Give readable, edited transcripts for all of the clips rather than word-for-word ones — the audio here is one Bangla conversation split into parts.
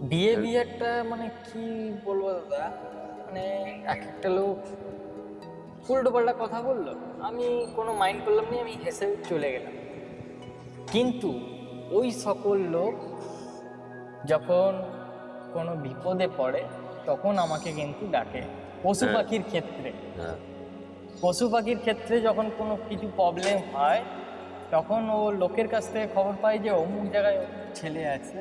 বিহেভিয়ারটা মানে কি বলবো দাদা, মানে এক একটা লোক উল্টো পাল্টা কথা বললো, আমি কোনো মাইন্ড করলাম না, আমি হেসে চলে গেলাম। কিন্তু ওই সকল লোক যখন কোনো বিপদে পড়ে তখন আমাকে কিন্তু ডাকে। পশু হ্যাঁ, পাখির ক্ষেত্রে, হ্যাঁ। পশু পাখির ক্ষেত্রে যখন কোনো কিছু প্রবলেম হয় তখন ও লোকের কাছ থেকে খবর পায় যে অমুক জায়গায় অমুক ছেলে আছে,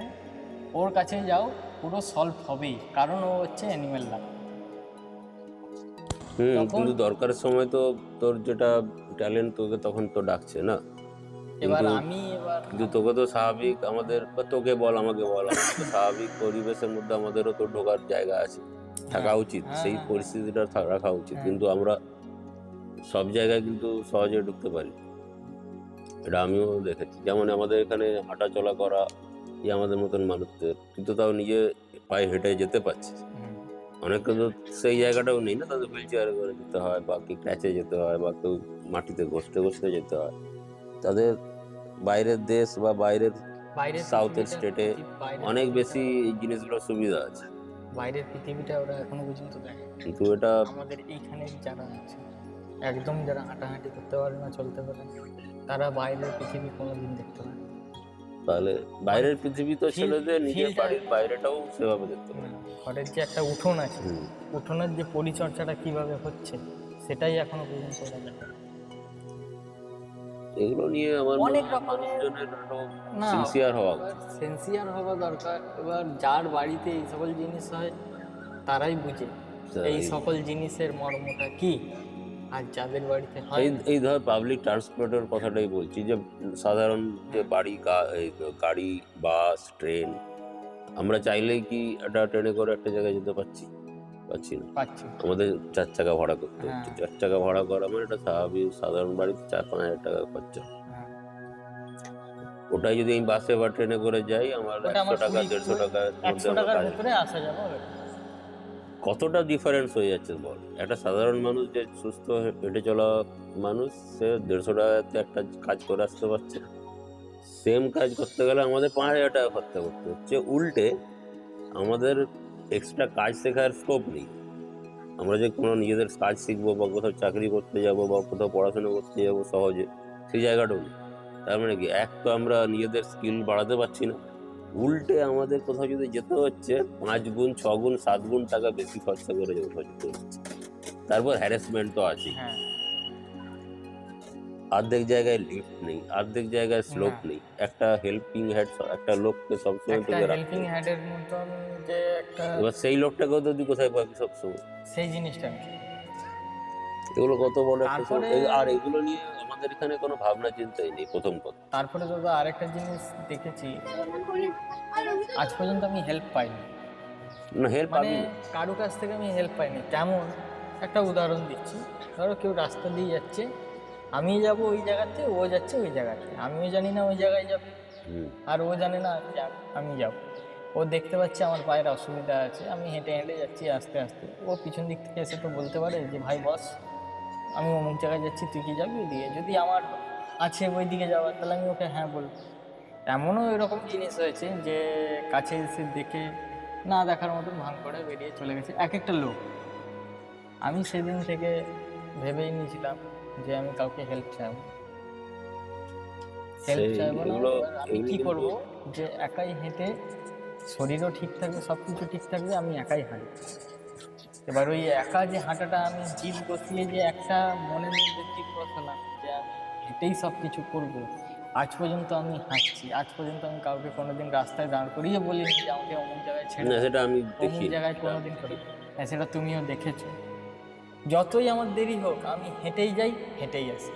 ওর কাছে যাও, পুরো সলভ হবেই, কারণ ও হচ্ছে অ্যানিমেল লাভার। তখন কিন্তু দরকারের সময় তো তোর যেটা ট্যালেন্ট তোকে তখন তো ডাকছে না। এবার কিন্তু এবার কিন্তু তোকে তো স্বাভাবিক আমাদের বা তোকে বল আমাকে বল, আমাদের তো স্বাভাবিক পরিবেশের মধ্যে আমাদেরও তো ঢোকার জায়গা আছে, থাকা হ্যাঁ উচিত, হ্যাঁ সেই হ্যাঁ হ্যাঁ পরিস্থিতিটা রাখা উচিত। হ্যাঁ। কিন্তু আমরা সব জায়গায় কিন্তু সহজে ঢুকতে পারি, এটা আমিও দেখেছি। যেমন আমাদের এখানে হাঁটা চলা করা আমাদের মতন মানুষদের, কিন্তু তাও নিজে পায়ে হেঁটে যেতে পারছিস। হুম। অনেকে তো সেই জায়গাটাও নেই না, তাদের হুইল চেয়ারে করে যেতে হয়, বা কেউ ক্র্যাচে যেতে হয়, বা কেউ মাটিতে ঘষতে ঘষতে যেতে হয়। তাদের বাইরের দেশ বা বাইরের বাইরের সাউথের পৃথিবীটা, স্টেটে বাইরের অনেক পৃথিবীটা, বেশি এই জিনিসগুলোর সুবিধা আছে। বাইরের পৃথিবীটা ওরা এখনো পর্যন্ত দেখে। কিন্তু এটা আমাদের এইখানে যারা আছে, একদম যারা হাঁটাহাঁটি করতে পারে না, চলতে পারে না, তারা বাইরের পৃথিবী কোনোদিন দেখতে পারে না। তাহলে মানে বাইরের পৃথিবী তো ফিল ছেড়ে দিয়ে নিজের ফিলটা, বাড়ির বাইরেটাও সেভাবে দেখতে পারে। ঘরের যে একটা উঠোন আছে, হুম। উঠোনের যে পরিচর্যাটা কিভাবে হচ্ছে, সেটাই এখনো পর্যন্ত ওরা দেখে না। এগুলো নিয়ে আমার মনে অনেক হয় রকমের, মানুষজনের আরো না, সিনসিয়ার হওয়া এবার উচিত। সেন্সিয়ার হওয়া দরকার। এবার যার বাড়িতে এই সকল জিনিস হয় তারাই বুঝে এই তাই সকল জিনিসের মর্মটা কি, আর যাদের বাড়িতে হয় এই না। এই ধর পাবলিক ট্রান্সপোর্টের কথাটাই বলছি, যে সাধারণ যে হ্যাঁ, এই গাড়ি, বাস, ট্রেন, আমরা চাইলেই কি একটা ট্রেনে করে একটা জায়গায় যেতে পারছি? পারছি না। পাচ্ছি। আমাদের 4 চাকা ভাড়া করতে হ্যাঁ হচ্ছে। 4 চাকা ভাড়া করা মানে এটা স্বাভাবিক, সাধারণ বাড়িতে 4-5 হাজার টাকা খরচা। হ্যাঁ। ওটাই যদি আমি বাসে বা ট্রেনে করে যাই, আমার ওটা 100 আমার টাকা কুড়ি 150 টাকার মধ্যে একশো আমার টাকার কাজ। ভিতরে আসা যাবে। কতটা ডিফারেন্স হয়ে যাচ্ছে বল। একটা সাধারণ মানুষ যে সুস্থ হেঁটে চলা মানুষ, সে 150 টাকাতে একটা কাজ করে আসতে পারছে না। সেম কাজ করতে গেলে আমাদের 5,000 টাকা খরচা করতে হচ্ছে। উল্টে আমাদের এক্সট্রা কাজ শেখার স্কোপ নেই। আমরা যে কোনো নিজেদের কাজ শিখবো বা কোথাও চাকরি করতে যাব বা কোথাও পড়াশোনা করতে যাব সহজে, সেই জায়গাটাও নেই। তার মানে কি, এক তো আমরা নিজেদের স্কিল বাড়াতে পারছি না, উল্টে আমাদের কোথাও যদি যেতে হচ্ছে 5 গুণ 6 গুণ 7 গুণ টাকা বেশি খরচা করে কোথাও যেতে হচ্ছে। তারপর হ্যারাসমেন্ট তো আছেই। হ্যাঁ। অর্ধেক জায়গায় লিফট নেই, অর্ধেক জায়গায় না, স্লোপ নেই। একটা হেল্পিং হ্যান্ড একটা লোককে সবসময় একটা তোকে রাখতে হেল্পিং হবে। হ্যান্ডের মতন যে একটা, এবার সেই লোকটাকেও তো তুই কোথায় পাবি সবসময়? সেই জিনিসটা নেই। এগুলো কত বড় একটা তারপরে, আর এগুলো নিয়ে আমাদের এখানে কোনো ভাবনা চিন্তাই নেই, প্রথম কথা। তারপরে দাদা আরেকটা জিনিস দেখেছি, আজ পর্যন্ত আমি হেল্প পাইনি। না, হেল্প মানে পাবি না। কারো কাছ থেকে আমি হেল্প পাইনি। কেমন, একটা উদাহরণ দিচ্ছি। ধরো কেউ রাস্তা দিয়ে যাচ্ছে, আমি যাব ওই জায়গাতে, ও যাচ্ছে ওই জায়গাতে, আমিও জানি না ওই জায়গায় যাবে, হুম। আর ও জানে না আমি যাব। ও দেখতে পাচ্ছে আমার পায়ের অসুবিধা আছে, আমি হেঁটে হেঁটে যাচ্ছি আস্তে আস্তে, ও পিছন দিক থেকে এসে তো বলতে পারে যে ভাই বস, আমি অমুক জায়গায় যাচ্ছি, তুই কি যাবি ওইদিকে? যদি আমার আছে ওই দিকে যাওয়ার, তাহলে আমি ওকে হ্যাঁ বলবো। এমনও এরকম জিনিস হয়েছে যে কাছে এসে দেখে না দেখার মতন ভান করে বেরিয়ে চলে গেছে এক একটা লোক। আমি সেদিন থেকে ভেবেই নিয়েছিলাম যে আমি কাউকে হেল্প চাইবো, হেল্প সেই চাইবো না। এগুলো এবার আমি এগুলো কি কিন্তু করব, যে একাই হেঁটে, শরীরও ঠিক থাকবে, সব কিছু ঠিক থাকবে, আমি একাই হাঁটি। এবার ওই একা যে হাঁটাটা, আমি জিদ বসিয়ে যে একটা মনের মধ্যে জিদ বসালাম যে আমি হেঁটেই সব কিছু করবো, আজ পর্যন্ত আমি হাঁটছি। আজ পর্যন্ত আমি কাউকে কোনোদিন রাস্তায় দাঁড় করিয়ে বলিনি যে আমাকে অমুক জায়গায় ছেড়ে না, দাও, সেটা আমি অমুক দেখিনি, জায়গায় সেটা আমি কোনোদিন করে। দেখিনি। হ্যাঁ, সেটা তুমিও দেখেছো। যতই আমার দেরি হোক, আমি হেঁটেই যাই, হেঁটেই আসি।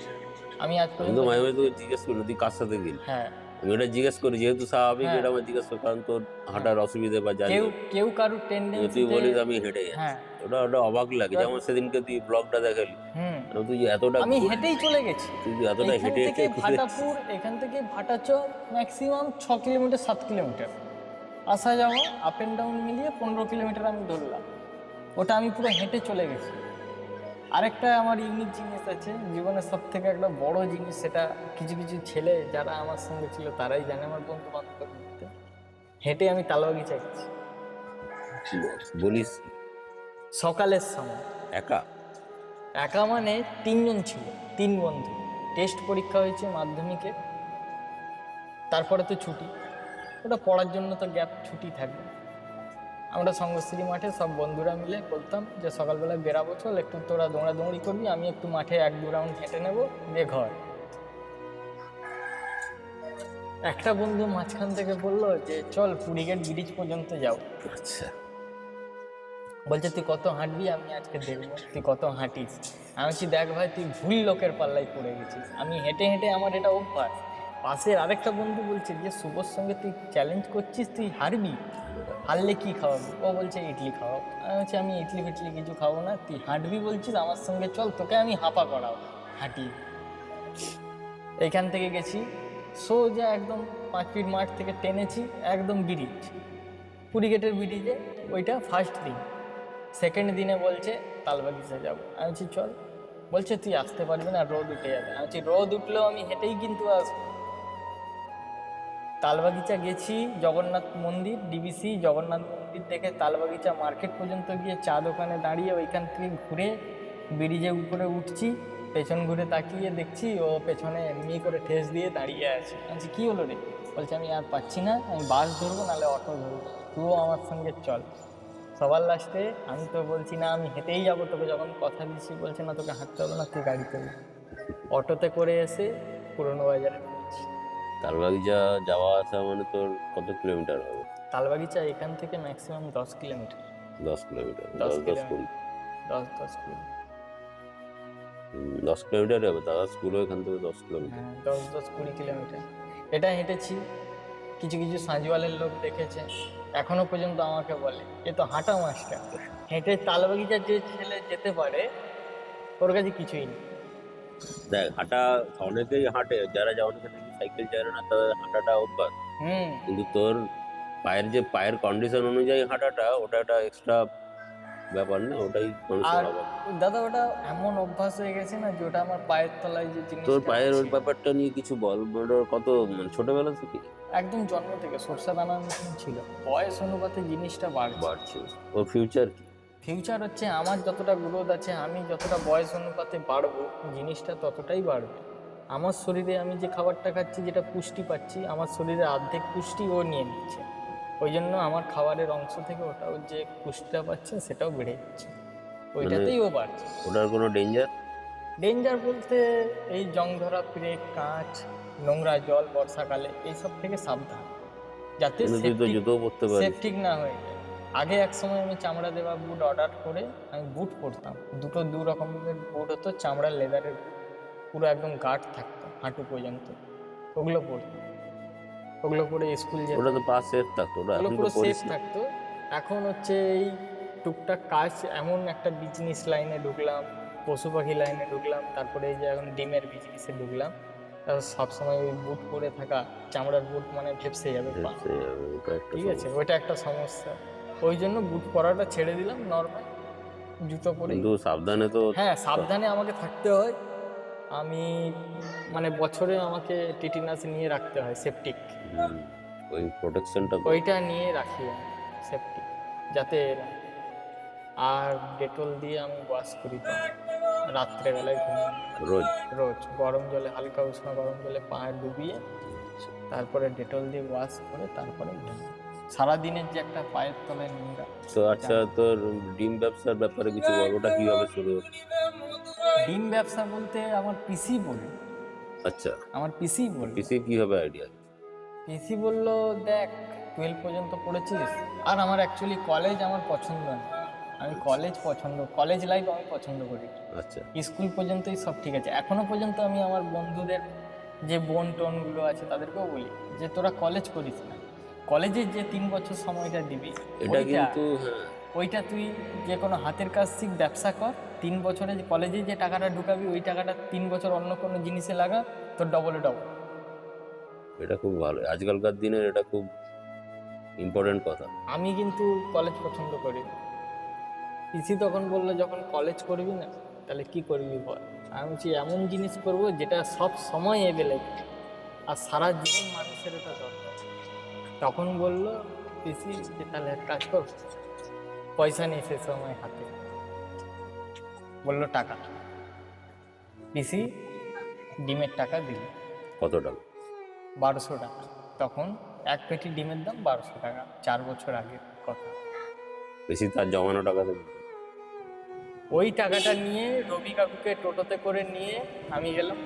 আমি আজ আমি তো পর্যন্ত মাঝে মাঝে হেঁটে, তোকে জিজ্ঞেস করি তুই কার সাথে গেলি। হ্যাঁ আমি এটা জিজ্ঞেস করি, যেহেতু স্বাভাবিক হ্যাঁ এটা আমার জিজ্ঞেস করি, কারণ তোর হ্যাঁ, হাঁটার অসুবিধে বা যাই কেউ হোক। কেউ কারুর তুই টেন্ডেন্সিতে, বলিস আমি হেঁটে যাচ্ছি, হ্যাঁ। ওটা ওটা অবাক লাগে। এবার যেমন সেদিনকে তুই ব্লগটা দেখালি, হুম, তুই যে এতটা আমি হেঁটেই ঘুরলি, চলে গেছি। তুই যে এতটা এইখান হেঁটে থেকে হেঁটে ঘুরেছিস। ভাটাপুর, এখান থেকে ভাটাচক ম্যাক্সিমাম 6 কিলোমিটার 7 কিলোমিটার, আসা যাওয়া আপ অ্যান্ড ডাউন মিলিয়ে 15 কিলোমিটার আমি ধরলাম। ওটা আমি পুরো হেঁটে চলে গেছি। আরেকটা আমার ইউনিক জিনিস আছে জীবনের, সব থেকে একটা বড় জিনিস, সেটা কিছু কিছু ছেলে যারা আমার সঙ্গে ছিল তারাই জানে, আমার বন্ধু বান্ধবের মধ্যে, হেঁটে আমি তালবাগিচা গেছি। বলিস সকালের সময় একা? একা মানে 3 জন ছিল, 3 বন্ধু। টেস্ট পরীক্ষা হয়েছে মাধ্যমিকে, তারপরে তো ছুটি, ওটা পড়ার জন্য তো গ্যাপ ছুটি থাকবে। আমরা সঙ্গশ্রী মাঠে সব বন্ধুরা মিলে বলতাম যে সকালবেলা বেরাবো, চল একটু তোরা দৌড়াদৌড়ি করবি, আমি একটু মাঠে 1-2 রাউন্ড হেঁটে নেবো, দিয়ে ঘর। একটা বন্ধু মাঝখান থেকে বললো যে চল পুরীগেট ব্রিজ পর্যন্ত যাও। আচ্ছা, বলছে তুই কত হাঁটবি, আমি আজকে দেখবো তুই কত হাঁটিস। আমি বলছি দেখ ভাই, তুই ভুল লোকের পাল্লায় পড়ে গেছিস, আমি হেঁটে হেঁটে আমার এটা অভ্যাস। পাশের আরেকটা বন্ধু বলছে যে শুভর সঙ্গে তুই চ্যালেঞ্জ করছিস, তুই হারবি, হারলে কি খাওয়াবি? ও বলছে ইডলি খাওয়াও। আমি বলছি আমি ইডলি ফিটলি কিছু খাবো না, তুই হাঁটবি বলছিস আমার সঙ্গে, চল তোকে আমি হাঁপা করাও হাঁটি। এইখান থেকে গেছি সোজা একদম 5 ফিট মাঠ থেকে টেনেছি একদম ব্রিজ, পুরীগেটের ব্রিজে। ওইটা ফার্স্ট দিন। সেকেন্ড দিনে বলছে তালবাগিচা যাবো। আমি বলছি চল। বলছে তুই আসতে পারবি না, রোদ উঠে যাবে। আমি বলছি রোদ উঠলেও আমি হেঁটেই কিন্তু আসবো। তালবাগিচা গেছি, জগন্নাথ মন্দির, ডিবিসি জগন্নাথ মন্দির দেখে তালবাগিচা মার্কেট পর্যন্ত গিয়ে চা দোকানে দাঁড়িয়ে ওইখান থেকে ঘুরে ব্রিজের উপরে উঠছি, পেছন ঘুরে তাকিয়ে দেখছি ও পেছনে এমনি করে ঠেস দিয়ে দাঁড়িয়ে আছে। আমি বলছি কী হলো রে? বলছে আমি আর পাচ্ছি না, আমি বাস ধরবো নাহলে অটো ধরবো, তুইও আমার সঙ্গে চল। সবার লাস্টে আমি তো বলছি না আমি হেঁটেই যাবো, তোকে যখন কথা দিচ্ছি বলছে না তোকে হাঁটতে হবে না, তুই গাড়িতে যা। অটোতে করে এসে পুরনো বাজারে ঢুকেছি। তালবাগিচা যাওয়া আসা মানে তোর কত কিলোমিটার হবে? তালবাগিচা এখান থেকে maximum 10 kilometre. 10 kilometre? 10 10 kilometre, 20 10 kilometre. 10 kilometre হবে, দাদা স্কুলও এখান থেকে 10 কিলোমিটার। হ্যাঁ 10-20 কিলোমিটার এটা হেঁটেছি। কিছু কিছু সাঁজওয়ালের লোক দেখেছে, এখনো পর্যন্ত আমাকে বলে এ তো হাঁটা মাস্টার, হেঁটে তালবাগিচা যে ছেলে যেতে পারে ওর কাছে কিছুই নেই। দেখ, হাঁটা অনেকেই হাঁটে, যারা অনেকে নাকি সাইকেল চালায় না তাদের হাঁটাটা অভ্যাস, হুম। কিন্তু তোর পায়ের কন্ডিশন অনুযায়ী হাঁটাটা ওটা একটা এক্সট্রা ব্যাপার না, ওটাই মানুষের আর অভাব। দাদা ওটা এমন অভ্যাস হয়ে গেছে না যে ওটা আমার পায়ের তলায় যে তোর জিনিসটা পায়ের ওই আছে, ব্যাপারটা নিয়ে কিছু বল, ওটা কত মানে ছোটবেলা থেকে একদম জন্ম থেকে সরষা দানার মতন ছিল। বয়স অনুপাতে জিনিসটা বাড়ছে। বাড়ছে? ওর ফিউচার কি? ফিউচার হচ্ছে আমার যতটা গ্রোথ আছে, আমি যতটা বয়স অনুপাতে বাড়বো জিনিসটা ততটাই বাড়বে। আমার শরীরে আমি যে খাবারটা খাচ্ছি, যেটা পুষ্টি পাচ্ছি, আমার শরীরে অর্ধেক পুষ্টি ও নিয়ে নিচ্ছে। ওই জন্য আমার খাবারের অংশ থেকে ওটাও যে পুষ্টিটা পাচ্ছে সেটাও বেড়ে যাচ্ছে, ওইটাতেই ও বাড়ছে। ওটার কোনো ডেঞ্জার? ডেঞ্জার বলতে এই জং ধরা পিঁড়ে, কাঁচ, নোংরা জল বর্ষাকালে এইসব থেকে সাবধান, যাতে কিন্তু তুই তো জুতোও পরতে পারিস। সেপটিক না হয়ে যায়। আগে এক সময় আমি চামড়া দেওয়া বুট অর্ডার করে আমি বুট পরতাম, দু রকমের বুট হতো, চামড়ার লেদারের, পুরো একদম গার্ড থাকতো হাঁটু পর্যন্ত, ওগুলো পরতাম। ওগুলো পরে স্কুল ওটা যেতাম, তো পা সেফ থাকতো, ওটা ওগুলো এখন পুরো তো সেফ পরিস না। থাকতো। এখন হচ্ছে এই টুকটাক কাজ, এমন একটা বিজনেস লাইনে ঢুকলাম, পশু পাখি লাইনে ঢুকলাম, তারপরে এই যে এখন ডিমের বিজনেসে ঢুকলাম, সবসময় ওই বুট পরে থাকা, চামড়ার বুট মানে ভেপসে যাবে পা, ওটা একটা ঠিক আছে, সমস্যা। ওইটা একটা সমস্যা। ওই জন্য বুট পরাটা ছেড়ে দিলাম, নর্মাল জুতো পরে। কিন্তু সাবধানে তো। হ্যাঁ সাবধানে আমাকে থাকতে হয়। আমি মানে বছরে আমাকে টিটিনাস নিয়ে রাখতে হয়, সেপটিক, হুম, ওই প্রোটেকশনটা তো। ওইটা নিয়ে রাখি আমি, সেপটিক, যাতে। আর ডেটল দিয়ে আমি ওয়াশ করি তো রাত্রেবেলায় ঘুমিয়ে, রোজ? রোজ গরম জলে, হালকা উষ্ণ গরম জলে পা ডুবিয়ে তারপরে ডেটল দিয়ে ওয়াশ করে তারপরে ঘুমিয়ে। সারাদিনের যে একটা পায়ের তলায় নোংরা। তো আচ্ছা, তোর ডিম ব্যবসার ব্যাপারে কিছু বল, ওটা কিভাবে শুরু হলো? ডিম ব্যবসা বলতে আমার পিসি বলে, আচ্ছা, আমার পিসি বলল, পিসি কিভাবে আইডিয়া? পিসি বলল দেখ 12 পর্যন্ত পড়েছিস, আর আমার অ্যাকচুয়ালি কলেজ আমার পছন্দ না, আমি কলেজ লাইফ আমি পছন্দ করি। আচ্ছা, স্কুল পর্যন্তই সব ঠিক আছে, এখনো পর্যন্ত আমি আমার বন্ধুদের যে বোন টোনগুলো আছে তাদেরকেও বলি যে তোরা কলেজ করিস না, কলেজের যে 3 বছর সময়টা দিবি এটা কিন্তু হ্যাঁ, ওইটা তুই যে কোনো হাতের কাজ শিখ, ব্যবসা কর, 3 বছরে যে কলেজে যে টাকাটা ঢুকাবি ওই টাকাটা 3 বছর অন্য কোনো জিনিসে লাগা, তোর ডবল। এটা খুব ভালো, আজকালকার দিনের এটা খুব ইম্পর্টেন্ট কথা। আমি কিন্তু কলেজ পছন্দ করি না। পিসি তখন বললো যখন কলেজ করবি না তাহলে কি করবি বল। আমি বলছি এমন জিনিস করব যেটা সব সময় অ্যাভেলেবেল আর সারা জীবন মানুষের এটা দরকার। তখন বললো পিসি যে তাহলে এক কাজ কর, পয়সা নেই সে সময় হাতে, বললো টাকা। পিসি ডিমের টাকা দিল কত টাকা? 1200 টাকা। তখন এক পেটি ডিমের দাম 1200 টাকা, 4 বছর আগের কথা। বেশি তার জমানো টাকা দেবে। ওই টাকাটা নিয়ে রবি কাকুকে টোটোতে করে নিয়ে আমি গেলাম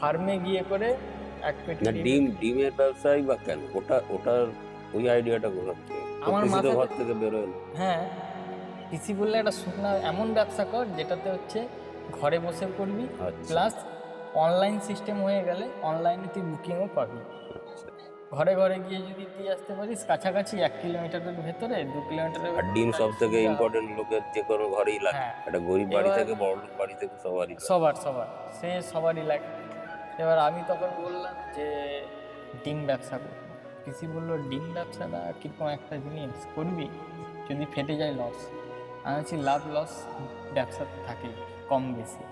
ফার্মে গিয়ে করে এক পেটি না, ডিমের ব্যবসায়ী বা কেন, ওটার ওই আইডিয়াটা কোথা থেকে? আমার কিছু তো মাথায়- ঘর থেকে বেরোয় না। হ্যাঁ, পিসি বললে একটা শুকনা এমন ব্যবসা কর যেটাতে হচ্ছে ঘরে বসে করবি, আচ্ছা। প্লাস অনলাইন সিস্টেম হয়ে গেলে অনলাইনে তুই বুকিংও পাবি। আচ্ছা। ঘরে ঘরে গিয়ে যদি দিয়ে আসতে পারিস, কাছাকাছি 1 কিলোমিটারের ভেতরে, 2 কিলোমিটারের আর ডিম সব থেকে ইম্পর্টেন্ট, লোকের যে কোনো ঘরেই লাগে। হ্যাঁ। একটা গরিব বাড়ি এবার- থেকে বড় লোক বাড়ি থেকে সবারই লাগে। সবার সে সবারই লাগে। এবার আমি তখন বললাম যে ডিম ব্যবসা করব। পিসি বললো ডিম ব্যবসাটা কীরকম একটা জিনিস, করবি যদি ফেটে যায় লস। আমি বলছি লাভ লস ব্যবসাতে থাকে কম বেশি,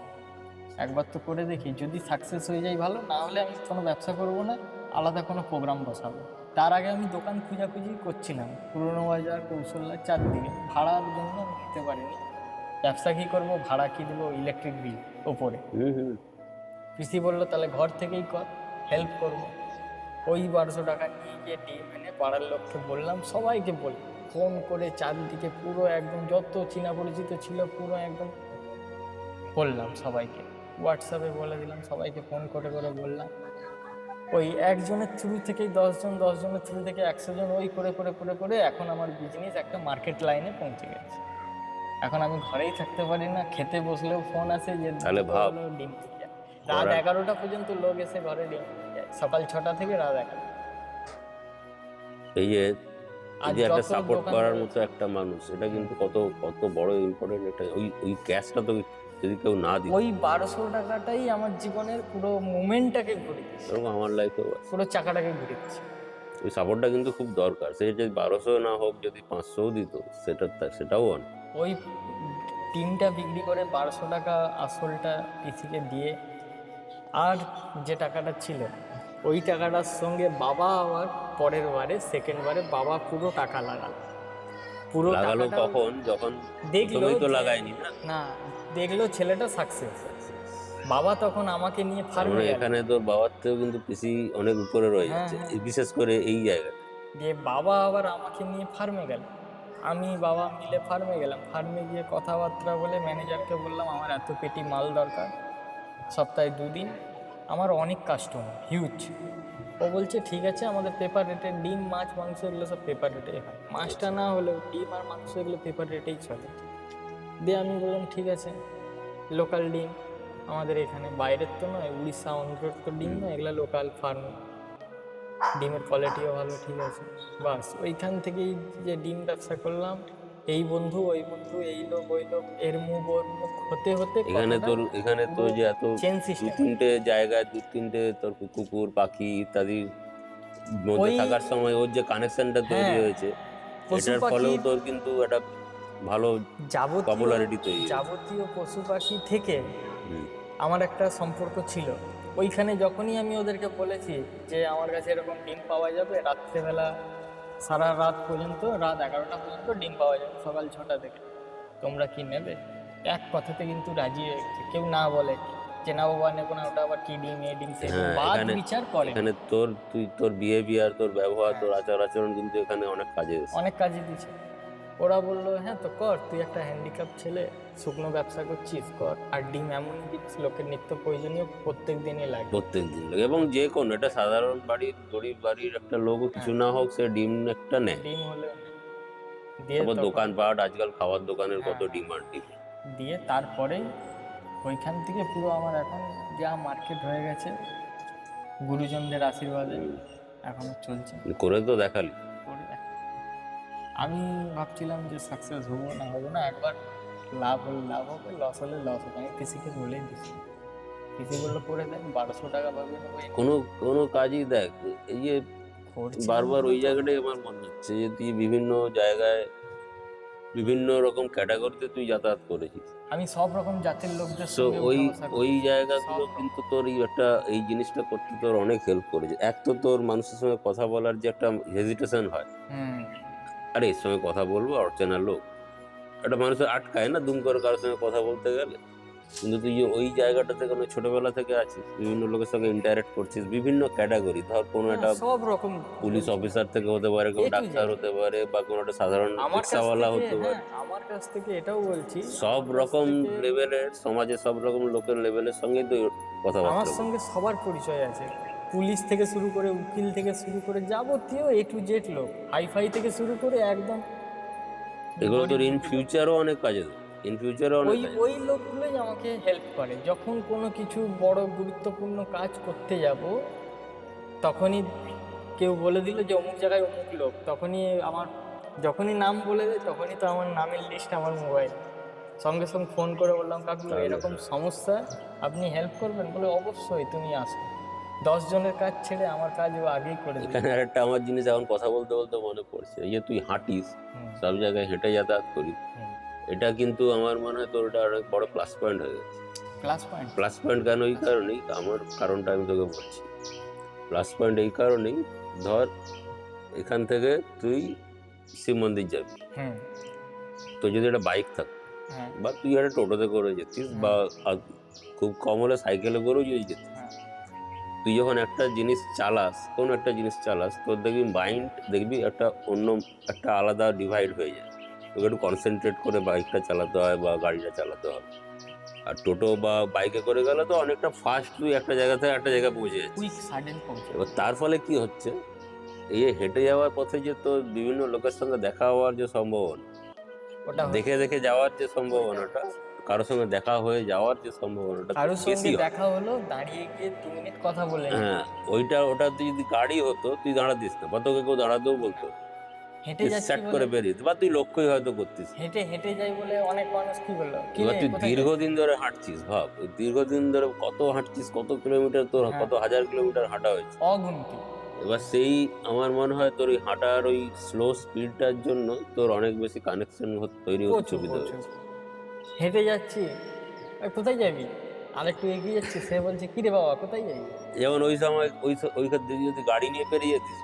একবার তো করে দেখি, যদি সাকসেস হয়ে যায় ভালো, না হলে আমি কোনো ব্যবসা করব না, আলাদা কোনো প্রোগ্রাম বসাবো। তার আগে আমি দোকান খুঁজাখুঁজি করছিলাম পুরনো বাজার, কৌশল্যার, চারদিকে। ভাড়ার জন্য আমি নিতে পারিনি। ব্যবসা কী করবো, ভাড়া কী দেবো, ইলেকট্রিক বিল ওপরে। হুম। পিসি বললো তাহলে ঘর থেকেই কর, হেল্প করবো। ওই 1200 টাকা নিয়ে গিয়ে ডিম এনে পাড়ার লোককে বললাম, সবাইকে বলি, ফোন করে চারদিকে পুরো একদম যত চীনা পরিচিত ছিল পুরো একদম বললাম সবাইকে, হোয়াটসঅ্যাপে বলে দিলাম, সবাইকে ফোন করে করে বললাম। ওই একজনের থ্রু থেকেই 10 জন, 10 জনের থ্রু থেকে 100 জন, ওই করে করে করে করে এখন আমার বিজনেস একটা মার্কেট লাইনে পৌঁছে গেছে। এখন আমি ঘরেই থাকতে পারি না, খেতে বসলেও ফোন আসে যে তাহলে ভাব। ডিম দিয়ে যায়। রাত 11টা পর্যন্ত লোক এসে ঘরে ডিম দিয়ে যায়, সকাল 6টা থেকে রাত 11টা। এই যে আর একটা যত সাপোর্ট দোকান করার রয়েছে- মতো একটা মানুষ, এটা কিন্তু কত কত বড় ইম্পর্টেন্ট। এটা ওই ক্যাশটা তো যদি কেউ না দিত, ওই 1200 টাকাটাই আমার জীবনের পুরো মুমেন্টটাকে ঘুরে দিচ্ছে, এরকম আমার লাইফেও আছে। পুরো চাকাটাকে ঘুরে দিচ্ছে। ওই সাপোর্টটা কিন্তু খুব দরকার। সে যদি 1200 না হোক, যদি 500ও দিত, সেটাও অনেক। ওই ডিমটা বিক্রি করে 1200 টাকা আসলটা পিসিকে দিয়ে, আর যে টাকাটা ছিল ওই টাকাটার সঙ্গে বাবা আবার পরের বারে, সেকেন্ড বারে বাবা পুরো টাকা লাগালো। পুরো লাগালো টাকাটা কখন? যখন দেখলো প্রথমেই তো যে- লাগায়নি না। না, দেখলো ছেলেটা সাকসেস, বাবা তখন আমাকে নিয়ে তার ফার্মে মানে গেল। এখানে তোর বাবার থেকেও কিন্তু পিসি অনেক উপরে রয়ে হ্যাঁ, যাচ্ছে, হ্যাঁ। বিশেষ করে এই জায়গাটা। দিয়ে বাবা আবার আমাকে নিয়ে ফার্মে গেল, আমি বাবা মিলে ফার্মে গেলাম। ফার্মে গিয়ে কথাবার্তা বলে ম্যানেজারকে বললাম আমার এত পেটি মাল দরকার, সপ্তাহে 2 দিন, আমার অনেক কাস্টমার হিউজ। ও বলছে ঠিক আছে, আমাদের পেপার রেটে ডিম, মাছ, মাংস এগুলো সব পেপার রেটেই হয়, মাছটা না হলেও ডিম আর মাংস এগুলো পেপার রেটেই চলে। দিয়ে আমি বললাম ঠিক আছে, লোকাল ডিম আমাদের এখানে, বাইরের তো নয়, উড়িষ্যা অন্ধ্রের তো ডিম নয়, এগুলো লোকাল ফার্ম, ডিমের কোয়ালিটিও ভালো, ঠিক আছে। বাস ওইখান থেকেই যে ডিম ব্যবসা করলাম, এই বন্ধু ওই বন্ধু, এই লোক ওই লোক, এর মুখ ওর মুখ হতে হতে এখানে তো যে এত চেন 2 সিস্টেম। 3টে জায়গায় 2 3টে তোর কুকুর পাখি ইত্যাদির মধ্যে ওই- থাকার সময় ওর যে কানেকশনটা তৈরি হ্যাঁ, হয়েছে, পশু এটার ফলেও পাখির তোর কিন্তু একটা ভালো পপুলারিটি তৈরি হয়েছে। যাবতীয় পশু পাখি থেকে হুম। আমার একটা সম্পর্ক ছিল। ওইখানে যখনই আমি ওদেরকে বলেছি যে আমার কাছে এরকম ডিম পাওয়া যাবে, রাত্রেবেলা সারা রাত পর্যন্ত, রাত 11টা পর্যন্ত ডিম পাওয়া যাবে, সকাল 6টা থেকে, তোমরা কি নেবে? এক কথাতে কিন্তু রাজি হয়েছে, কেউ না বলে যে না বাবা নেবো না, ওটা আবার কি ডিম, এ ডিম, সে ডিম, হ্যাঁ, বাদ এখানে বিচার করে। এখানে তোর বিহেভিয়ার, তোর ব্যবহার, তোর আচার আচরণ কিন্তু এখানে অনেক কাজে এসেছে। অনেক কাজে দিচ্ছে। ওরা বললো হ্যাঁ তো কর, তুই একটা হ্যান্ডিক্যাপ ছেলে, শুকনো ব্যবসা করছিস, কর। আর ডিম এমন জিনিস লোকের নিত্য প্রয়োজনীয়, প্রত্যেক দিনই লাগে। প্রত্যেকদিন লাগে। এবং যে কোনো একটা সাধারণ বাড়ির, গরিব বাড়ির একটা লোকও কিছু না হোক, সে ডিম একটা নেয়। ডিম হলে দিয়ে তারপর তখন- দোকানপাট, আজকাল খাবার দোকানের কত হ্যাঁ। ডিমান্ড। দিয়ে তারপরেই ওইখান থেকে পুরো আমার এখন যা মার্কেট হয়ে গেছে, গুরুজনদের আশীর্বাদে এখনো চলছে। করে তো দেখালি। করে দেখ। আমি ভাবছিলাম যে সাকসেস হবো না হবো না, একবার লাভ হলে লাভ হবে, লস হলে লস হবে। আমি পিসিকে বলেই দিচ্ছি, পিসি বললো করে দেখ, 1200 টাকা পাবে নেবো। কোনো কাজই দেখ, এই যে করছি বারবার আমি ওই তো। জায়গাটাই আমার মনে হচ্ছে যে তুই বিভিন্ন জায়গায় বিভিন্ন রকম ক্যাটাগরিতে তুই যাতায়াত করেছিস। আমি সব রকম জাতের লোকদের তো সঙ্গে ওই উঠা বসা ওই করি। জায়গাগুলো সব রকম। কিন্তু তোর এই জিনিসটা করতে তোর অনেক হেল্প করেছে। এক তো তোর মানুষের সঙ্গে কথা বলার যে একটা হেজিটেশন হয়, হুম, আরে এর সঙ্গে কথা বলবো, অর্চনার লোক, একটা মানুষের আটকায় না দুম করে কারোর সঙ্গে কথা বলতে গেলে। কিন্তু তুই যে ওই জায়গাটাতে কোনো ছোটবেলা থেকে আছিস, বিভিন্ন লোকের সঙ্গে ইন্টারেক্ট করছিস, বিভিন্ন ক্যাটাগরি, ধর কোনো একটা সব রকম পুলিশ বলছি। অফিসার থেকে হতে পারে, কোনো A to Z। ডাক্তার হতে পারে, বা কোনো একটা সাধারণ আমার কাছ রিক্সাওয়ালা থেকে, হতে পারে, আমার কাছ থেকে এটাও বলছি, সব আমার কাছ রকম থেকে লেভেলের, সমাজে সব রকম লোকের লেভেলের সঙ্গেই তুই কথাবার্তা আমার বল। সঙ্গে সবার পরিচয় আছে। পুলিশ থেকে শুরু করে, উকিল থেকে শুরু করে, যাবতীয় A to Z লোক, হাইফাই থেকে শুরু করে একদম এগুলো তোর গরিব ইন দুঃখী লোক। ফিউচারও অনেক কাজে দেবে, ইন ফিউচারও অনেক ওই কাজে ওই লোকগুলোই আমাকে হেল্প করে। যখন কোনো কিছু বড় গুরুত্বপূর্ণ কাজ করতে যাব, তখনই কেউ বলে দিল যে অমুক জায়গায় অমুক লোক, তখনই আমার, যখনই নাম বলে দেয় তখনই তো আমার নামের লিস্ট আমার মোবাইল, সঙ্গে সঙ্গে ফোন করে বললাম কাকু তাহলে এরকম হ্যাঁ। সমস্যা, আপনি হেল্প করবেন? বলে অবশ্যই, তুমি আসো। 10 জনের কাজ ছেড়ে আমার কাজ ও আগেই করে দিল। এখানে আরেকটা আমার জিনিস এখন কথা বলতে বলতে মনে পড়ছে, এই যে তুই হাঁটিস, হুম, সব জায়গায় হেঁটে যাতায়াত করিস, হুম। এটা কিন্তু আমার মনে হয় তোর এটা অনেক বড় প্লাস পয়েন্ট হয়ে গেছে। Plus point. প্লাস পয়েন্ট কেন? এই কারণেই, আমার কারণটা আমি তোকে বলছি। প্লাস পয়েন্ট এই কারণেই, ধর এখান থেকে তুই শিব মন্দির যাবি, হুম, তোর যদি একটা বাইক থাকতো, হ্যাঁ, বা তুই একটা টোটোতে করে যেতিস, বা খুব কম হলে সাইকেলে করেও যদি যেতিস, হ্যাঁ। তুই যখন একটা জিনিস চালাস, কোনো একটা জিনিস চালাস, তোর দেখবি মাইন্ড, দেখবি একটা অন্য একটা আলাদা ডিভাইড হয়ে যায়। তোকে একটু কনসেন্ট্রেট করে বাইকটা চালাতে হয় বা গাড়িটা চালাতে হয়। আর টোটো বা বাইকে করে গেলে তো অনেকটা ফাস্ট, তুই একটা জায়গা থেকে একটা জায়গায় পৌঁছে যাচ্ছিস। কুইক সাডেন পৌঁছে। এবার তার ফলে কি হচ্ছে, এই যে হেঁটে যাওয়ার পথে যে তোর বিভিন্ন লোকের সঙ্গে দেখা হওয়ার যে সম্ভাবনা, ওটা দেখে দেখে যাওয়ার যে সম্ভাবনাটা, কারোর সঙ্গে দেখা হয়ে যাওয়ার যে সম্ভাবনাটা খুব কারোর সঙ্গে বেশি হয়। দেখা হলো, দাঁড়িয়ে গিয়ে 2 মিনিট কথা বলে নিলাম। হ্যাঁ, ওটা তুই যদি গাড়ি হতো, তুই দাঁড়াতিস না, বা তোকে কেউ দাঁড়াতেও বলতো না। হেঁটে তুই যাচ্ছি সেট বলে, করে বেরিয়ে, বা তুই লক্ষ্যই হয়তো করতিস না। হেঁটে হেঁটে যাই বলে অনেক মানুষ কি বললো, কি এবার রে তুই কোথায় যাচ্ছিস? দীর্ঘদিন ধরে হাঁটছিস, ভাব ওই দীর্ঘদিন ধরে কত হাঁটছিস, কত কিলোমিটার, তোর হ্যাঁ, কত হাজার কিলোমিটার হাঁটা হয়েছে। অগুন্তি। এবার সেই, আমার মনে হয় তোর ওই হাঁটার ওই স্লো স্পিডটার জন্য তোর অনেক বেশি কানেকশন তৈরি হতে প্রচুর সুবিধা প্রচুর। হয়েছে। হেঁটে যাচ্ছি, কোথায় যাবি? আর একটু এগিয়ে যাচ্ছি, সে বলছে কি রে বাবা কোথায় যাবি? যেমন ওই সময় ওইখান থেকে যদি গাড়ি নিয়ে পেরিয়ে যেতিস,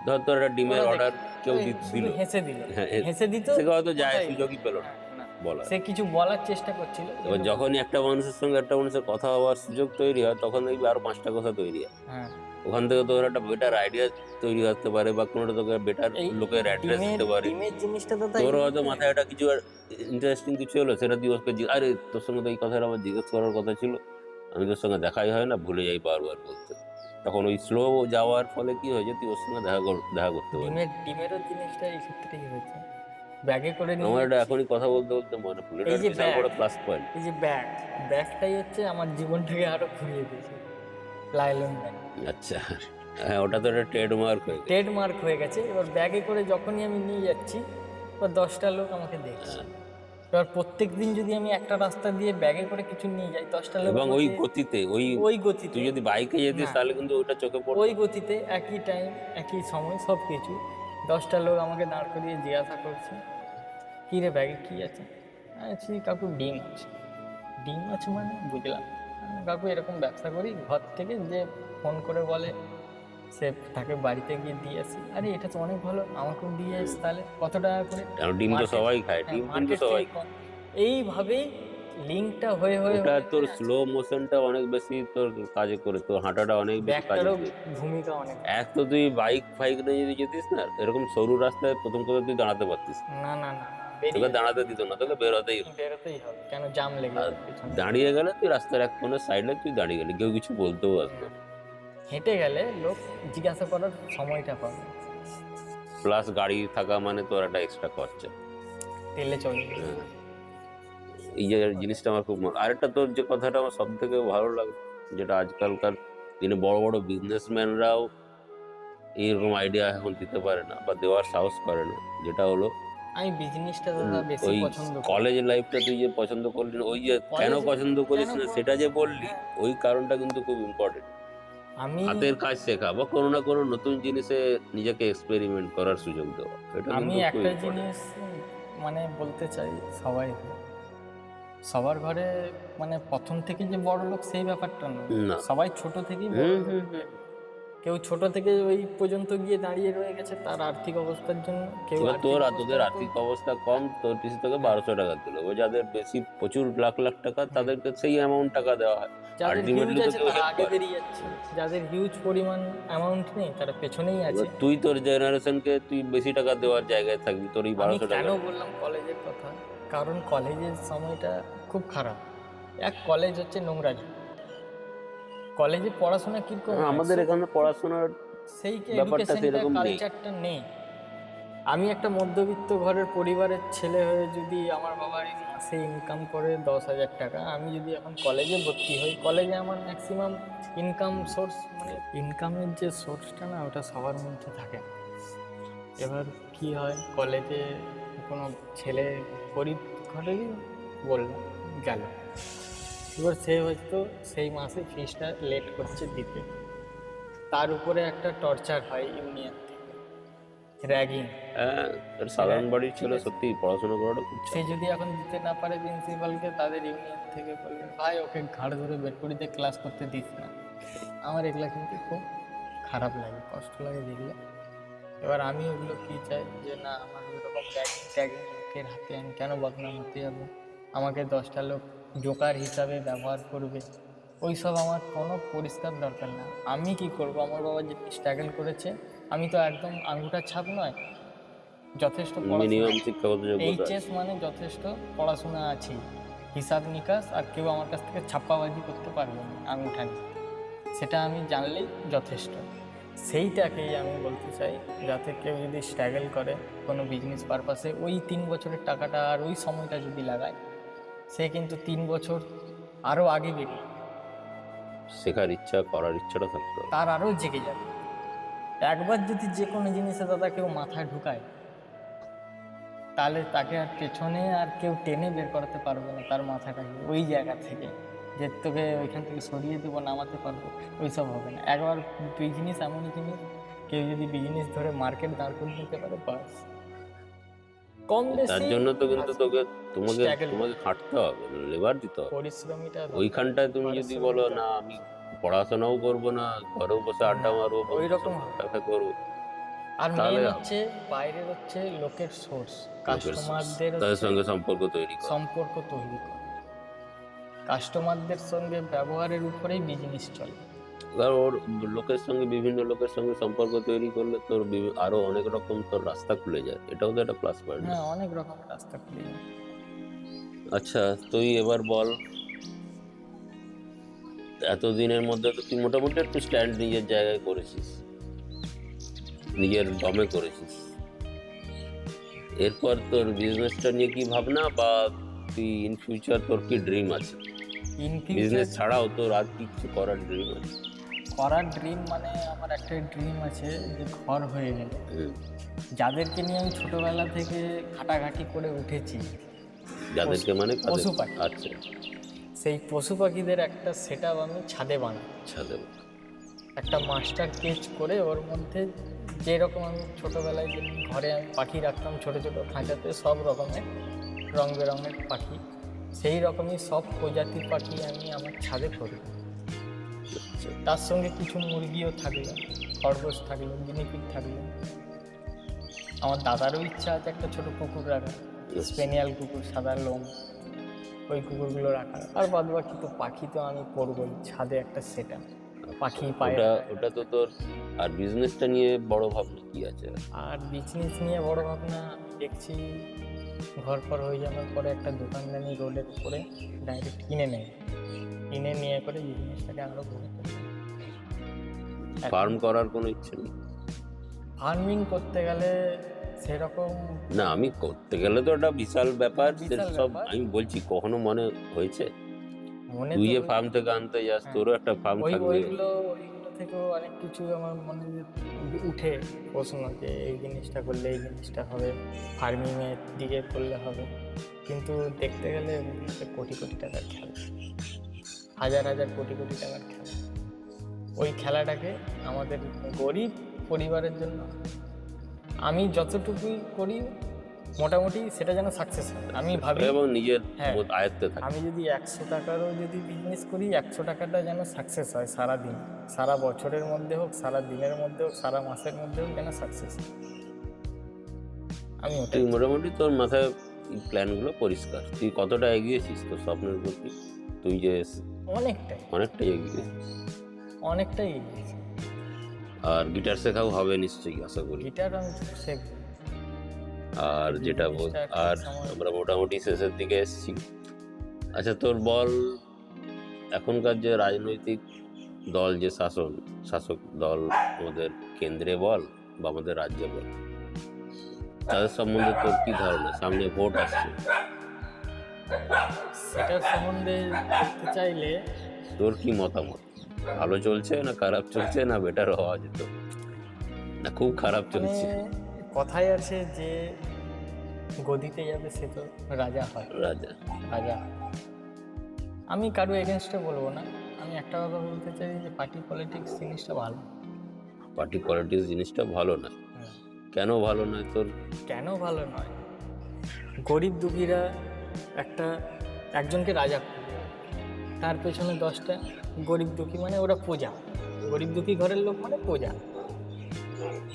ধর তোর একটা ডিমের ওরা দেখ, অর্ডার কেউ ওই দিল, শুধু হেসে দিল, হ্যাঁ, হেসে দিত। সে হয়তো যায়, কোথায়? সুযোগই পেল না হ্যাঁ, না, বলার। সে কিছু বলার চেষ্টা করছিল এবার কিন্তু যখনই একটা মানুষের সঙ্গে একটা মানুষের কথা হওয়ার সুযোগ তৈরি হয়, তখন দেখবি আরো 5টা কথা তৈরি হয়। হ্যাঁ, ওখান থেকে তোর একটা বেটার আইডিয়া তৈরি হতে পারে, বা কোনোটা তোকে বেটার এই লোকের অ্যাড্রেস ডিমের দিতে পারে। ডিমের জিনিসটা তো তাই। তোর হয়তো মাথায় একটা কিছু ইন্টারেস্টিং কিছু হলো, সেটা তুই ওকে আরে তোর সঙ্গে তো এই কথাটা আমার জিজ্ঞেস করার কথা ছিল, আমি তোর সঙ্গে দেখাই হয় না, ভুলে যাই বারবার বলতে। তখন ওই স্লো যাওয়ার ফলে কি হয়েছে, তুই ওর সঙ্গে দেখা করতে পারবি। ডিমেরও জিনিসটা এই ক্ষেত্রেই হয়েছে। ব্যাগে করে নিয়ে আমার এটা যাচ্ছি। এখনই কথা বলতে বলতে মনে পড়লো, এটা এই একটা যে বিশাল ব্যাগ, বড় প্লাস পয়েন্ট। এই যে ব্যাগটাই হচ্ছে আমার জীবনটাকে আরো ঘুরিয়ে দিয়েছে। লাইলন ব্যাগ আচ্ছা, হ্যাঁ, ওটা তো একটা ট্রেডমার্ক হয়ে গেছে। ট্রেডমার্ক হয়ে গেছে। এবার ব্যাগে করে যখনই আমি নিয়ে যাচ্ছি, এবার 10টা লোক আমাকে দেখছে। এবার প্রত্যেক দিন যদি আমি একটা রাস্তা দিয়ে ব্যাগে করে কিছু নিয়ে যাই, 10টা লোক এবং ওই আমাকে গতিতে, ওই ওই তুই গতিতে, যদি বাইকে যেতিস না, তাহলে কিন্তু ওটা চোখে পড়তো। ওই গতিতে একই টাইম, একই সময়, সব কিছু, 10টা লোক আমাকে দাঁড় করিয়ে জিজ্ঞাসা করছে কী রে ব্যাগে কী আছে? আছি কাকু ডিম আছে। ডিম আছে মানে বুঝলাম। কাকু এরকম ব্যবসা করি, ঘর থেকে যে ফোন করে বলে সে তাকে বাড়িতে গিয়ে দিয়ে আসি। আরে এটা তো অনেক ভালো, আমাকেও দিয়ে আসি তাহলে, কত টাকা করে? কারণ ডিম তো সবাই খায়, ডিম কিন্তু মার্কেট সবাই থেকে খায়। কম। এইভাবেই লিঙ্কটা হয়ে হয়ে ওটা হয়ে তোর হয়ে স্লো মোশনটা অনেক বেশি তোর কাজে করে, তোর হাঁটাটা অনেক বেশি কাজে ব্যাগটারও করে। ভূমিকা অনেক। এক তো তুই বাইক ফাইক নিয়ে যদি যেতিস না, এরকম সরু রাস্তায় প্রথম কথা তুই দাঁড়াতে পারতিস না। না না না, তোকে বেরিয়ে দাঁড়াতে দিত না, তোকে বেরোতেই হতো। বেরোতেই হবে, কেন জাম লেগে আর যাবে পিছনে। দাঁড়িয়ে গেলে তুই রাস্তার এক কোণের সাইডে তুই দাঁড়িয়ে গেলি, কেউ কিছু বলতেও আসবে না। হেঁটে গেলে লোক জিজ্ঞাসা করার সময়টা পাবে, প্লাস গাড়ি থাকা মানে তোর একটা এক্সট্রা খরচা। তেলে চলে যাবে। হ্যাঁ। এই যে জিনিসটা আমার খুব আরেকটা তোর যে কথাটা আমার সব থেকে ভালো লাগে, যেটা আজকালকার দিনে বড় বড় বিজনেসম্যানরাও এইরকম আইডিয়া এখন দিতে পারে না বা দেওয়ার সাহস করে না, যেটা হলো আমি বিজনেসটা দাদা বেশি ওই পছন্দ করি। কলেজ লাইফটা তুই যে পছন্দ করলি না, ওই যে কেন কলেজে পছন্দ করিস কেন না কর- সেটা যে বললি, হ্যাঁ, ওই কারণটা কিন্তু খুব ইম্পর্টেন্ট। আমি হাতের কাজ শেখা বা কোনো না কোনো নতুন জিনিসে নিজেকে এক্সপেরিমেন্ট করার সুযোগ দেওয়া, এটা আমি কিন্তু খুব একটা ইম্পর্টেন্ট। জিনিস মানে বলতে চাই, সবাই সবার ঘরে মানে প্রথম থেকে যে বড় লোক সেই ব্যাপারটা নয়, না। সবাই ছোট থেকেই বড় হুম লোক। হুম হুম। কেউ ছোট থেকে ওই পর্যন্ত গিয়ে দাঁড়িয়ে রয়ে গেছে তার আর্থিক অবস্থার জন্য, কেউ এবার তোর আর তোদের অবস্থাগত- আর্থিক অবস্থা কম, তোর পিছু তোকে 1200 টাকা দিল, ওই যাদের বেশি প্রচুর লাখ লাখ টাকা তাদেরকে সেই অ্যামাউন্ট টাকা দেওয়া হয়। যাদের হিউজ আলটিমেটলি তো আছে কেউ তারা হেল্প আগে করে। বেরিয়ে যাচ্ছে, যাদের হিউজ পরিমাণ অ্যামাউন্ট নেই তারা পেছনেই আছে। এবার তুই তোর জেনারেশনকে তুই বেশি টাকা দেওয়ার জায়গায় থাকবি, তোর এই আমি 1200 টাকা। কেন বললাম কলেজের কথা, কারণ কলেজের সময়টা খুব খারাপ। এক কলেজ হচ্ছে নোংরা জায়গা। কলেজে পড়াশোনা কিরকম হয়? আমাদের এখানে পড়াশোনার সেই ব্যাপারটা এডুকেশনটা সেরকম নেই। কালচারটা নেই। আমি একটা মধ্যবিত্ত ঘরের পরিবারের ছেলে হয়ে যদি আমার বাবা এই মাসে ইনকাম করে 10,000 টাকা, আমি যদি এখন কলেজে ভর্তি হই, কলেজে আমার ম্যাক্সিমাম ইনকাম সোর্স, মানে ইনকামের যে সোর্সটা না ওটা সবার মধ্যে থাকে না। এবার কি হয়, কলেজে কোনো ছেলে গরিব ঘরেরই বললাম গেল, এবার সে হয়তো সেই মাসে ফিসটা লেট করছে দিতে, তার উপরে একটা টর্চার হয় ইউনিয়ন থেকে, র্যাগিং। হ্যাঁ, একটা সাধারণ বাড়ির ঠিক ছেলে আছে। সত্যি পড়াশোনা করাটা খুব সে চাপ। যদি এখন দিতে না পারে প্রিন্সিপালকে, তাদের ইউনিয়ন থেকে বলবে ভাই ওকে ঘাড় ধরে বের করে দিয়ে ক্লাস করতে দিস না। আমার এগুলা কিন্তু খুব খারাপ লাগে, কষ্ট লাগে দেখলে। এবার আমি ওগুলো কি চাই যে না, আমার এরকম র্যাগিং ট্যাগিং লোকের হাতে আমি কেন বদনাম হতে যাবো, আমাকে 10টা লোক জোকার হিসাবে ব্যবহার করবে, ওইসব আমার কোনো পরিষ্কার দরকার না। আমি কি করব, আমার বাবা যে স্ট্রাগল করেছে, আমি তো একদম আঙুলটা ছাপ নয়, যথেষ্ট পড়াশোনা, মিনিমাম শিক্ষাগত যোগ্যতা এইচএস মানে যথেষ্ট পড়াশোনা আছে, হিসাব নিকাশ আর কেউ আমার কাছ থেকে ছাপ্পাবাজি করতে পারবে না আঙুঠা নিয়ে, সেটা আমি জানলেই যথেষ্ট। সেইটাকেই আমি বলতে চাই, যাতে কেউ যদি স্ট্রাগল করে কোনো বিজনেস পারপাসে, ওই 3 বছরের টাকাটা আর ওই সময়টা যদি লাগায়, সে কিন্তু 3 বছর আরও আগে বেরিয়ে শেখার ইচ্ছা, করার ইচ্ছাটা থাকতে হবে। তার আরও জেগে যাবে। একবার যদি যে কোনো জিনিসে দাদা কেউ মাথায় ঢুকায়, তাহলে তাকে আর পেছনে আর কেউ টেনে বের করাতে পারবে না তার মাথাটাকে ওই জায়গা থেকে, যে তোকে ওইখান থেকে সরিয়ে দেবো, নামাতে পারবো, ওইসব হবে না। একবার বিজনেস এমনই জিনিস, কেউ যদি বিজনেস ধরে মার্কেট দাঁড় করে দিতে পারে, বাস কম তার বেশি জন্য তো কিন্তু তোমাকে struggle তোমাকে খাটতে হবে, লেবার দিতে হবে। পরিশ্রমীটা দরকার। ওইখানটায় তুমি যদি বলো না আমি পড়াশোনাও করবো না, ঘরেও বসে আড্ডা মারবো, ওই রকম হবে। টাকা করবো, আর তাহলে মেন হবে। হচ্ছে বাইরের হচ্ছে লোকের সোর্স, লোকের কাস্টমারদের তাদের সঙ্গে সম্পর্ক তৈরি করা। সম্পর্ক তৈরি করে, কাস্টমারদের সঙ্গে ব্যবহারের উপরেই বিজনেস চলে। এবার ওর লোকের সঙ্গে, বিভিন্ন লোকের সঙ্গে সম্পর্ক তৈরি করলে তোর আরো অনেক রকম তোর রাস্তা খুলে যায়, এটাও তো একটা প্লাস পয়েন্ট। হ্যাঁ, অনেক রকম রাস্তা খুলে যায়। আচ্ছা, তুই এবার বল, এতদিনের মধ্যে তো তুই মোটামুটি একটু স্ট্যান্ড নিজের জায়গায় করেছিস, নিজের দমে করেছিস, এরপর তোর বিজনেসটা নিয়ে কি ভাবনা, বা তুই ইন ফিউচার তোর কি ড্রিম আছে? ইন বিজনেস ফিউচার ছাড়াও তোর আর কি কিছু করার ড্রিম আছে? করার ড্রিম মানে আমার একটা ড্রিম আছে যে ঘর হয়ে গেলে, হুম। যাদেরকে নিয়ে আমি ছোটবেলা থেকে ঘাটাঘাটি করে উঠেছি, যাদেরকে মানে কাদের? পশু পাখি। আচ্ছা, সেই পশু পাখিদের একটা সেট আপ আমি ছাদে বানাই, ছাদে। একটা মাস্টার কেজ করে ওর মধ্যে যেরকম আমি ছোটোবেলায় যে ঘরে আমি পাখি রাখতাম ছোটো ছোটো খাঁচাতে, সব রকমের রং বেরঙের পাখি, সেই রকমই সব প্রজাতির পাখি আমি আমার ছাদে করি। তার সঙ্গে কিছু মুরগিও থাকলো, খরগোশ থাকলো, গিনিপিগ থাকলো। আমার দাদারও ইচ্ছা আছে একটা ছোট কুকুর রাখা, স্পেনিয়াল কুকুর, সাদা লোম, ওই কুকুরগুলো রাখা। আর বাদ বাকি তো পাখি তো আমি করবোই, ছাদে একটা সেট আপ পাখি পায়ে। ওটা তো তোর। আর বিজনেসটা নিয়ে বড় ভাবনা কি আছে? আর বিজনেস নিয়ে বড় ভাবনা দেখছি, ঘর পর হয়ে যাওয়ার পরে একটা দোকানদানি রোডের উপরে ডাইরেক্ট কিনে নিয়ে করে বিজনেসটাকে আরও বড় করব। ফার্ম করার কোনো ইচ্ছে নেই? ফার্মিং করতে গেলে সেরকম না, আমি করতে গেলে তো একটা বিশাল ব্যাপার, বিশাল সব ব্যাপার। আমি বলছি কখনো মনে হয়েছে মনে তুই তো যে ফার্ম থেকে আনতে যাস, তোরও একটা ফার্ম থাকবে। ওইগুলো থেকেও অনেক কিছু আমার মনে উঠে প্রশ্ন, যে এই জিনিসটা করলে এই জিনিসটা হবে, ফার্মিংয়ের দিকে করলে হবে, কিন্তু দেখতে গেলে ওগুলোতে কোটি কোটি টাকার খেলা, হাজার হাজার কোটি কোটি টাকার খেলা। ওই খেলাটাকে আমাদের গরিব পরিবারের জন্য আমি যতটুকুই করি মোটামুটি সেটা যেন সাকসেস হয় আমি ভাবি। এবং নিজের হ্যাঁ। আয়ত্তে থাকে। আমি যদি 100 টাকারও যদি বিজনেস করি, 100 টাকাটা যেন সাকসেস হয় সারা দিন, সারা বছরের মধ্যে হোক, সারা দিনের মধ্যে হোক, সারা মাসের মধ্যে হোক, যেন সাকসেস হয়। আমি ওটাই তুই মোটামুটি তোর মাথায় প্ল্যানগুলো পরিষ্কার। তুই কতটা এগিয়েছিস তোর স্বপ্নের প্রতি? তুই যে অনেকটাই এগিয়েছিস। অনেকটাই এগিয়েছি। আর গিটার শেখাও হবে নিশ্চয়ই, আশা করি। গিটার আমি শেখ। আর যেটা আর আমরা মোটামুটি শেষের দিকে এসেছি। আচ্ছা, তোর বল, এখনকার যে রাজনৈতিক দল, যে শাসক দল আমাদের কেন্দ্রে বল বা আমাদের রাজ্যে বল, তাদের সম্বন্ধে তোর কি ধারণা? সামনে ভোট আসছে, সেটার সম্বন্ধে বলতে চাইলে তোর কি মতামত? ভালো চলছে না খারাপ চলছে, না বেটার হওয়া যেত, না খুব খারাপ চলছে? কথায় আছে যে গদিতে যাবে সে তো রাজা হয়। রাজা আমি কারো এগেনস্টে বলবো না, আমি একটা কথা বলতে চাই যে পার্টি পলিটিক্স জিনিসটা ভালো। পার্টি পলিটিক্স জিনিসটা ভালো না? কেন ভালো নয় তোর? কেন ভালো নয়? গরিব দুঃখীরা একজনকে রাজা করবে, তার পেছনে 10টা গরিব দুঃখী, মানে ওরা প্রজা, গরিব দুঃখী ঘরের লোক মানে প্রজা।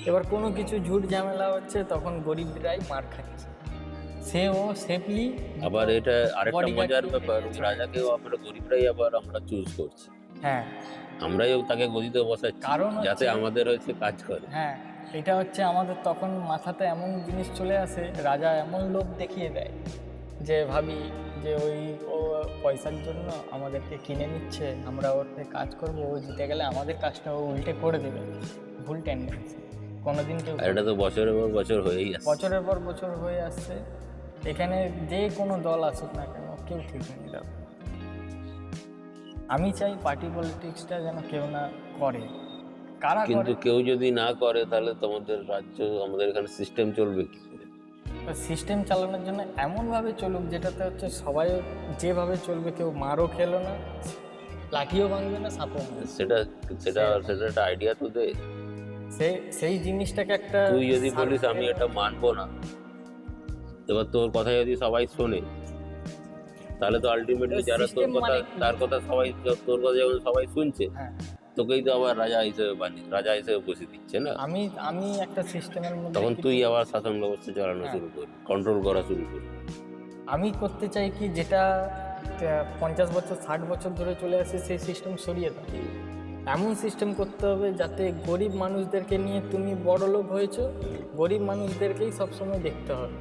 এবার কোনো কিছু ঝুট ঝামেলা হচ্ছে, তখন গরিবরাই মার খাচ্ছে, সেও সেফলি। আবার এটা আরেকটা মজার ব্যাপার, রাজাকেও আমরা গরিবরাই আবার আমরা চুজ করছি। হ্যাঁ, আমরাই তাকে গদিতে বসাচ্ছি কারণ যাতে আমাদের হচ্ছে কাজ করে। হ্যাঁ, এটা হচ্ছে আমাদের তখন মাথাতে এমন জিনিস চলে আসে, রাজা এমন লোভ দেখিয়ে দেয় যে ভাবি যে ও পয়সার জন্য আমাদেরকে কিনে নিচ্ছে, আমরা ওর কাজ করবো, ও জিতে গেলে আমাদের কাজটা ও উল্টে করে দেবে। ভুল টেন্ডেন্সি। কোনোদিন কেউ, এটা তো বছরের পর বছর হয়েই আসছে। বছরের পর বছর হয়ে আসছে। এখানে যে কোনো দল আসুক না কেন, কেউ ঠিক নেই। আমি চাই পার্টি পলিটিক্সটা যেন কেউ না করে। কারা কিন্তু করে? কেউ যদি না করে তাহলে তোমাদের রাজ্য, আমাদের এখানে সিস্টেম চলবে কি করে? সিস্টেম চালানোর জন্য এমনভাবে চলুক যেটাতে হচ্ছে সবাই যেভাবে চলবে, কেউ মারও খেলো না, লাঠিও ভাঙবে না, সাপও ভাঙবে না। সেটা একটা আইডিয়া তো দে। সেই জিনিসটাকে একটা, তুই যদি বলিস আমি এটা মানবো না, এবার তোর কথা যদি সবাই শোনে, তাহলে তো আলটিমেটলি যারা তোর কথা, তার কথা সবাই, তোর কথা যখন সবাই শুনছে, তোকেই তো আবার রাজা হিসেবে বসে দিচ্ছে না। আমি একটা সিস্টেমের মধ্যে, তখন তুই আবার শাসন ব্যবস্থা চালানো শুরু কর, কন্ট্রোল করা শুরু কর। আমি করতে চাই কি, যেটা 50 বছর 60 বছর ধরে চলে আসে, সেই সিস্টেম সরিয়ে দাও। এমন সিস্টেম করতে হবে যাতে গরিব মানুষদেরকে নিয়ে, তুমি বড় লোক হয়েছো, গরিব মানুষদেরকেই সবসময় দেখতে হবে।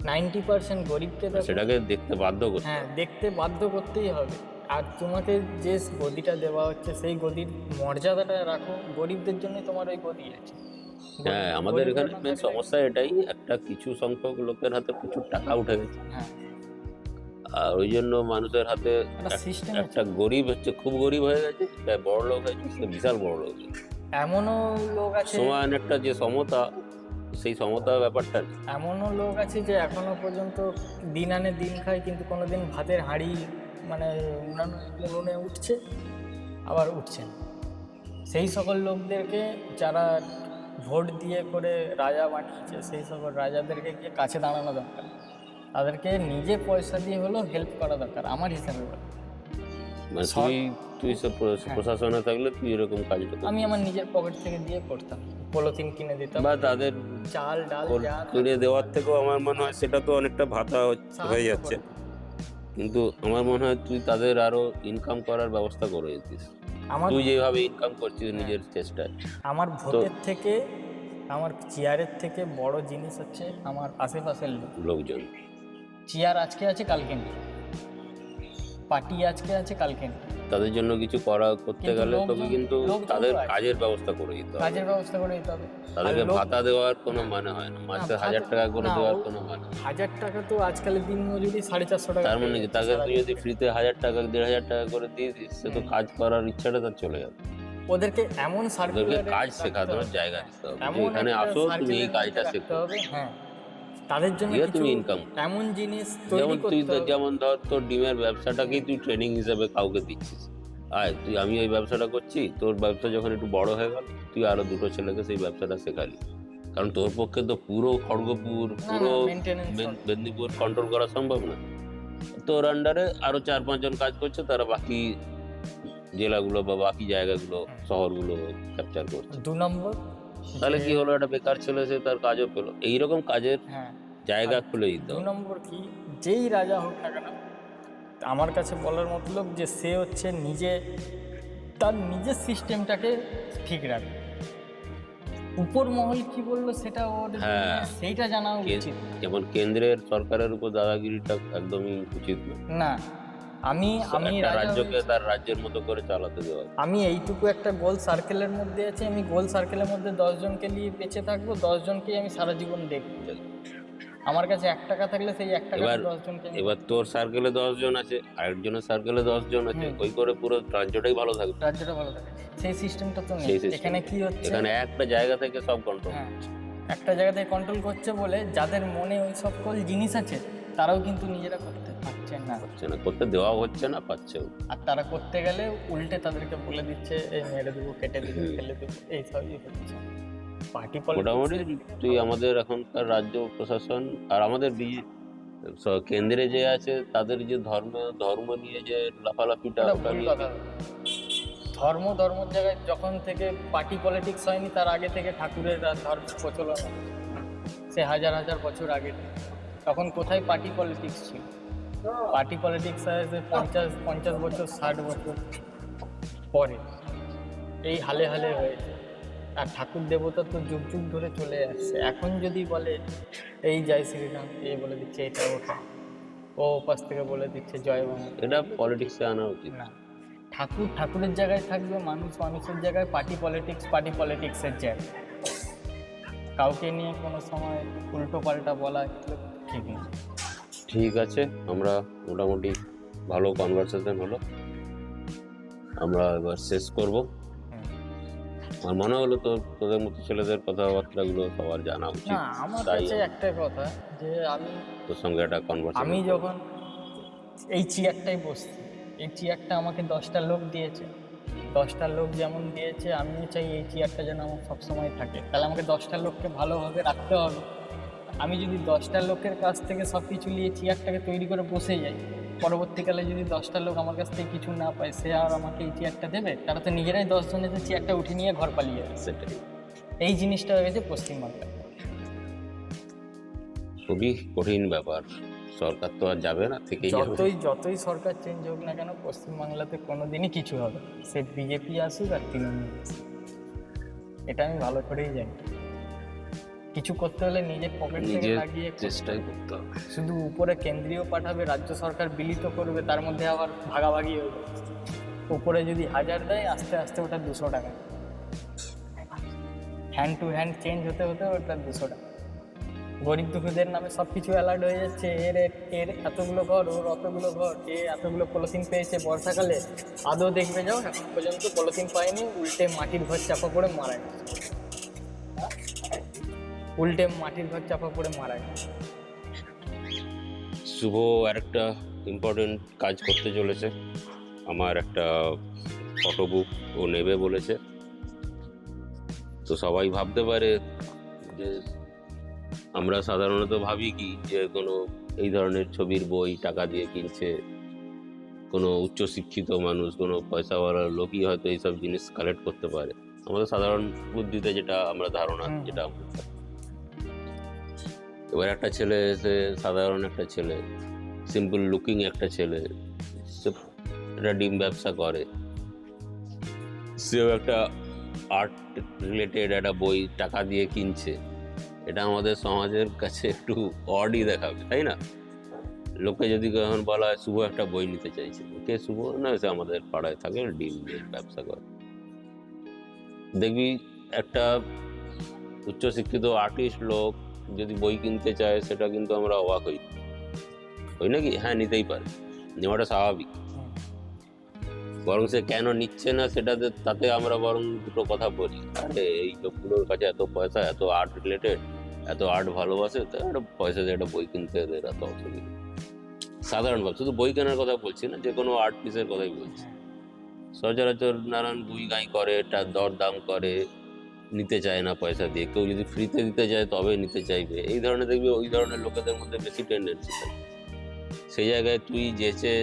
90% গরিবকে সেটাকে দেখতে বাধ্য করতে, হ্যাঁ, দেখতে বাধ্য করতেই হবে। আর তোমাকে যে গদিটা দেওয়া হচ্ছে, সেই গদির মর্যাদাটা রাখো, গরিবদের জন্য তোমার ওই গদি আছে। হ্যাঁ, আমাদের এখানে মেন সমস্যা এটাই, একটা কিছু সংখ্যক লোকের হাতে প্রচুর টাকা উঠে গেছে। আর ওই জন্য মানুষের হাতে একটা গরিব হচ্ছে, খুব গরিব হয়ে গেছে, বড় লোক হয়েছে, সে বিশাল বড় লোক। এমনও লোক আছে, সমান একটা যে সমতা, সেই সমতা ব্যাপারটা। এমনও লোক আছে যে এখনো পর্যন্ত দিন আনে দিন খায়, কিন্তু কোনোদিন ভাতের হাঁড়ি মানে উনুনে উঠছে, আবার উঠছে না। সেই সকল লোকদেরকে, যারা ভোট দিয়ে করে রাজা বানিয়েছে, সেই সকল রাজাদেরকে গিয়ে কাছে দাঁড়ানো দরকার। তাদেরকে নিজে পয়সা দিয়ে হলেও হেল্প করা দরকার, আমার হিসাবে বলে। মানে তুই প্রশাসনে থাকলে তুই এরকম কাজটা আমি আমার নিজের পকেট থেকে দিয়ে করতাম, পলিথিন কিনে দিতাম, বা তাদের চাল ডাল কিনে দেওয়ার থেকেও আমার মনে হয় সেটা তো অনেকটা ভাতা হয়ে যাচ্ছে। কিন্তু আমার মনে হয় তুই তাদের আরো ইনকাম করার ব্যবস্থা করে দিতিস। তুই যেভাবে ইনকাম করছিস নিজের চেষ্টায়। আমার ভোটের থেকে, আমার চেয়ারের থেকে বড় জিনিস হচ্ছে আমার আশেপাশের লোকজন। চেয়ার আজকে আছে কালকে নেই, পার্টি আজকে আছে কালকে নেই, তাদের জন্য কিছু করতে গেলে তোকে কিন্তু তাদের কাজের ব্যবস্থা করে দিতে হবে। তাদেরকে ভাতা দেওয়ার কোনো মানে হয় না, মাসে 1000 টাকা করে দেওয়ার কোনো মানে। 1000 টাকা তো আজকালের দিন মজুরি 450 টাকা। তার মানে কি তাকে তুই যদি ফ্রিতে 1000 টাকা 1500 টাকা করে দিয়ে দিস, সে তো কাজ করার ইচ্ছাটা তার চলে যাবে। ওদেরকে এমন সার্কুলার কাজ শেখানোর জায়গা দিতে হবে, এখানে আসো তুমি এই কাজটা শেখো। হ্যাঁ, তাদের জন্য তুমি ইনকাম এমন জিনিস তৈরি করতে হবে। যেমন ধর তোর ডিমের ব্যবসাটাকেই তুই ট্রেনিং হিসেবে কাউকে দিচ্ছিস, আমি এই ব্যবসাটা করছি, তোর ব্যবসা যখন একটু বড় হয়ে গেল, তুই আরো 2টো ছেলেকে সেই ব্যবসাটা শেখালি, কারণ তোর পক্ষে তো পুরো খড়গপুর, না, পুরো মেনটেনেন্স মেদিনীপুর কন্ট্রোল করা সম্ভব না। তোর আন্ডারে আরো 4-5 জন কাজ করছে, তারা বাকি জেলাগুলো বা বাকি জায়গাগুলো, শহরগুলো ক্যাপচার করছে। 2 নম্বর, তাহলে কি হলো, একটা বেকার ছেলে সে তার কাজও পেলো। এইরকম কাজের হ্যাঁ, জায়গা খুলে দিতে 2 হবে। নম্বর কি, যেই রাজা হোক না কেন, আমার কাছে বলার মতলব যে সে হচ্ছে নিজে তার নিজের সিস্টেমটাকে ঠিক রাখে। উপর মহল কি বললো সেটা ওর হ্যাঁ। সেইটা জানা উচিত। যেমন কেন্দ্রের সরকারের উপর দাদাগিরিটা একদমই উচিত না। না, আমি একটা রাজা রাজ্যকে হয়েছি, তার রাজ্যের মতো করে চালাতে দেওয়া। আমি এইটুকু একটা গোল সার্কেলের মধ্যে আছি, আমি গোল সার্কেলের মধ্যে 10 জনকে নিয়ে বেঁচে থাকবো, 10 জনকেই আমি সারা জীবন দেখবো। আমার কাছে 1 টাকা থাকলে সেই 1 টাকা 10 জনকে এবার তোর সার্কেলে 10 জন আছে, আরেকজনের সার্কেলে 10 জন আছে, ওই করে পুরো রাজ্যটাই ভালো থাকবে। রাজ্যটা ভালো থাকে, সেই সিস্টেমটা তো নেই। সেই system। এখানে কি হচ্ছে, এখানে একটা জায়গা থেকে সব কন্ট্রোল। হ্যাঁ, একটা জায়গা থেকে কন্ট্রোল করছে বলে যাদের মনে ওই সকল জিনিস আছে তারাও কিন্তু নিজেরা করতে পারছে না, হচ্ছে না, করতে দেওয়া হচ্ছে না, পাচ্ছেও। আর তারা করতে গেলে উল্টে তাদেরকে বলে দিচ্ছে এই মেরে দেবো, কেটে দেবো, ফেলে দেবো, এইসবই হচ্ছে পার্টি মোটামুটি তুই আমাদের এখনকার রাজ্য প্রশাসন আর আমাদের কেন্দ্রে যে আছে তাদের যে ধর্ম নিয়ে যে লাফালাফিটা, ওটা ভুল নিয়ে কথা। ধর্মের জায়গায় যখন থেকে পার্টি পলিটিক্স হয়নি তার আগে থেকে ঠাকুরের আর ধর্মের প্রচলন আছে। সে হাজার হাজার বছর আগে থেকে। তখন কোথায় পার্টি পলিটিক্স ছিল? পার্টি পলিটিক্স আছে 50 বছর 60 বছর পরে, এই হালে হালে হয়েছে। আর ঠাকুর দেবতা তো যুগ যুগ ধরে চলে আসছে। এখন যদি বলে এই জয় শ্রীরাম, এ বলে দিচ্ছে এটা ওটা, ও পাশ থেকে বলে দিচ্ছে জয় বাংলা, এটা পলিটিক্সে আনা উচিত না। ঠাকুরের জায়গায় থাকবে, মানুষের জায়গায় পার্টি পলিটিক্সের জায়গায়। কাউকে নিয়ে কোনো সময় উল্টো পাল্টা বলা এগুলো ঠিক না। ঠিক আছে, আমরা মোটামুটি ভালো কনভারসেশন হলো, আমরা এবার শেষ করব। আমার মনে হলো তো তোদের মতো ছেলেদের কথাবার্তাগুলো সবার জানা উচিত। না, আমার তাই কাছে একটা কথা যে আমি তোর সঙ্গে একটা কনভারসেশন। যখন এই চেয়ারটাই বসছি, এই চেয়ারটা আমাকে 10টা লোক দিয়েছে, 10টা লোক যেমন দিয়েছে আমি চাই এই চেয়ারটা যেন আমার সবসময় থাকে। তাহলে আমাকে 10টা লোককে ভালোভাবে রাখতে হবে। আমি যদি 10টা লোকের কাছ থেকে সব কিছু নিয়ে চেয়ারটাকে তৈরি করে বসে যাই, পরবর্তীকালে যদি 10টা লোক আমার কাছ থেকে কিছু না পায়, সে আর আমাকে এই চেয়ারটা দেবে? তারা তো নিজেরাই 10 জন এসে চেয়ারটা উঠে নিয়ে ঘর পালিয়ে যাবে। সেটাই এই জিনিসটা হয়ে গেছে পশ্চিমবাংলায়। খুবই কঠিন ব্যাপার। সরকার তো আর যাবে না, থেকেই যাবে। যতই সরকার চেঞ্জ হোক না কেন, পশ্চিমবাংলাতে কোনোদিনই কিছু হবে না। সে বিজেপি আসুক আর তৃণমূল আসুক, এটা আমি ভালো করেই জানি। কিছু করতে হলে নিজের পকেট থেকে নিজের লাগিয়ে চেষ্টাই করতে হবে। শুধু উপরে কেন্দ্রীয় পাঠাবে, রাজ্য সরকার বিলিত করবে, তার মধ্যে আবার ভাগাভাগি হয়ে যাবে। উপরে যদি 1000 দেয়, আস্তে আস্তে ওটা 200 টাকা, হ্যান্ড টু হ্যান্ড চেঞ্জ হতে হতে ওটা 200 টাকা। গরিব দুঃখীদের নামে সব কিছু অ্যালার্ট হয়ে যাচ্ছে, এর এতগুলো ঘর, ওর অতগুলো ঘর, এ এতগুলো পলিথিন পেয়েছে বর্ষাকালে। আদৌ দেখবে যাও, এখন পর্যন্ত পলিথিন পায়নি, উল্টে মাটির ঘর চাপা পড়ে মারা গেছে। শুভ আরেকটা ইম্পর্টেন্ট কাজ করতে চলেছে। আমার একটা ফটো বুক ও নেবে বলেছে। তো সবাই ভাবতে পারে যে আমরা সাধারণত ভাবি কি যে কোনো এই ধরনের ছবির বই টাকা দিয়ে কিনছে কোনো উচ্চশিক্ষিত মানুষ, কোনো পয়সাওয়ালা লোকই হয়তো এইসব জিনিস কালেক্ট করতে পারে। আমাদের সাধারণ বুদ্ধিতে যেটা আমরা ধারণা, যেটা এবার একটা ছেলে এসে, সাধারণ একটা ছেলে, সিম্পল লুকিং একটা ছেলে, সে একটা ডিম ব্যবসা করে, সেও একটা আর্ট রিলেটেড একটা বই টাকা দিয়ে কিনছে। এটা আমাদের সমাজের কাছে একটু অডই দেখাবে, তাই না? লোকে যদি এখন বলা হয় শুভ একটা বই নিতে চাইছে, কে শুভ? না, সে আমাদের পাড়ায় থাকে, ডিম ব্যবসা করে। দেখবি একটা উচ্চশিক্ষিত আর্টিস্ট লোক যদি বই কিনতে চায়, সেটা কিন্তু আমরা অবাক হই নাকি? হ্যাঁ, নিতেই পারে, নেওয়াটা স্বাভাবিক। বরং সে কেন নিচ্ছে না সেটাতে, তাতে আমরা বরং দুটো কথা বলি, আরে এই লোকগুলোর কাছে এত পয়সা, এত আর্ট রিলেটেড, এত আর্ট ভালোবাসে, তো একটা পয়সা দিয়ে একটা বই কিনতে এদের এত অসুবিধা। সাধারণভাবে শুধু বই কেনার কথা বলছি না, যে কোনো আর্ট পিসের কথাই বলছি। সচরাচর নানান গুই গাই করে, তার দরদাম করে, নিতে চায় না পয়সা দিয়ে, কেউ যদি ফ্রিতে দিতে চায় তবে নিতে চাইবে। এই ধরনের দেখবি ওই ধরনের লোকেদের মধ্যে বেশি টেন্ডেন্সি থাকে। সেই জায়গায় তুই যেচে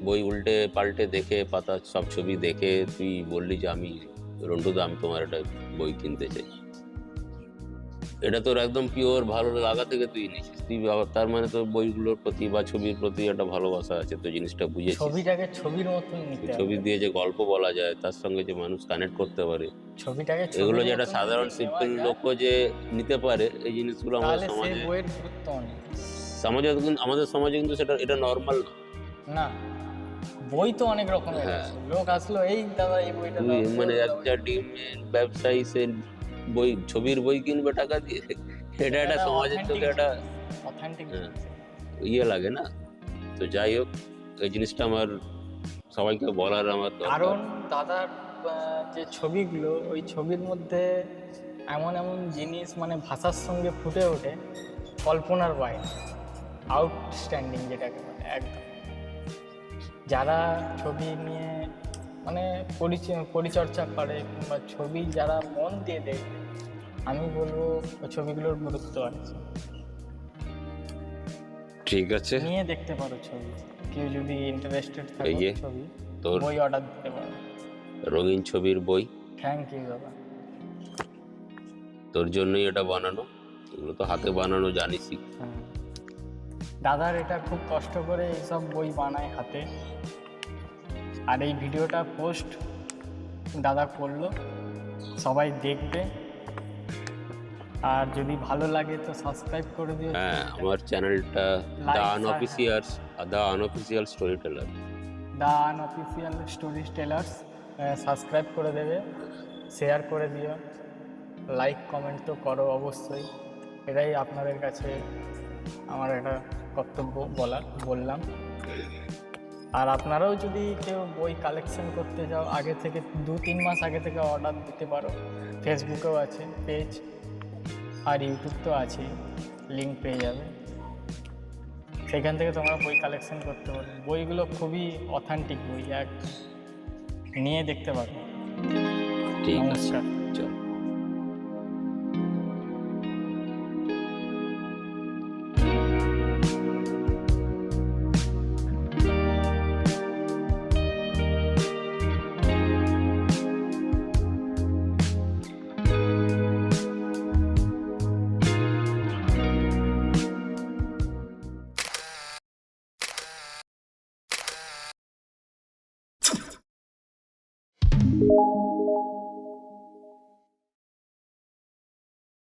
বই উল্টে পাল্টে দেখে পাতা সব ছবি দেখে তুই বললি যে আমি রন্টুদা আমি তোমার একটা বই কিনতে চাই, এটা তোর একদম পিওর ভালো লাগা থেকে তুই নিছিস, তুই তার মানে তোর বইগুলোর প্রতি বা ছবির প্রতি একটা ভালোবাসা আছে, তো জিনিসটা বুঝেছিস। ছবিটাকে ছবির মতন নিতে হবে। ছবি দিয়ে যে গল্প বলা যায়, তার সঙ্গে যে মানুষ কানেক্ট করতে পারে, ছবিটাকে এগুলো ছবির যেটা মতন সাধারণ যদি সিম্পল নেওয়া যায়, লোকও যে নিতে পারে, এই জিনিসগুলো আমাদের তাহলে সেই সমাজে বইয়ের গুরুত্ব অনেক। আমাদের সমাজে কিন্তু সেটা এটা নর্মাল না, বই তো অনেক রকমের হ্যাঁ। আছে, লোক আসলো এই দাদা এই বইটা তুই দাও, মানে ওই দাদা, একটা ডিমের ব্যবসায়ী সে বই ছবির বই কিনবে টাকা দিয়ে, এটা একটা সমাজের চোখে একটা অথেন্টিক হ্যাঁ, ইয়ে লাগে না। তো যাই হোক, এই জিনিসটা আমার সবাইকে বলার আমার দরকার। কারণ দাদার যে ছবিগুলো, ওই ছবির মধ্যে এমন এমন জিনিস মানে ভাষার সঙ্গে ফুটে ওঠে, কল্পনার বাইরে, আউটস্ট্যান্ডিং যেটাকে বলে একদম। যারা ছবি নিয়ে মানে পরিচর্যা করে কিংবা ছবি যারা মন দিয়ে দেখবে, আমি বলবো ওই ছবিগুলোর গুরুত্ব আছে। ঠিক আছে, নিয়ে দেখতে পারো ছবি, কেউ যদি ইন্টারেস্টেড এই থাকে যে ছবি, তোর বই অর্ডার দিতে পারো। রঙিন ছবির বই, থ্যাংক ইউ দাদা। তোর জন্যই এটা বানানো, এগুলো তো হাতে বানানো জানিসই। হুম। দাদার এটা খুব কষ্ট করে এইসব বই বানায় হাতে, আর এই ভিডিওটা পোস্ট দাদা করলো, সবাই দেখবে, আর যদি ভালো লাগে তো সাবস্ক্রাইব করে দিও। হ্যাঁ, আমার চ্যানেলটা the unofficial storyteller, the unofficial storyteller, subscribe করে দেবে, শেয়ার করে দিও, লাইক কমেন্ট তো করো অবশ্যই। এটাই আপনাদের কাছে আমার একটা কর্তব্য বললাম। আর আপনারাও যদি কেউ বই কালেকশন করতে যাও, আগে থেকে 2-3 মাস আগে থেকে অর্ডার দিতে পারো। ফেসবুকেও আছে পেজ, আর ইউটিউব তো আছেই, লিঙ্ক পেয়ে যাবে, সেখান থেকে তোমরা বই কালেকশন করতে পারো। বইগুলো খুবই অথেন্টিক বই, এক নিয়ে দেখতে পারো। ঠিক আছে, নমস্কার। চল।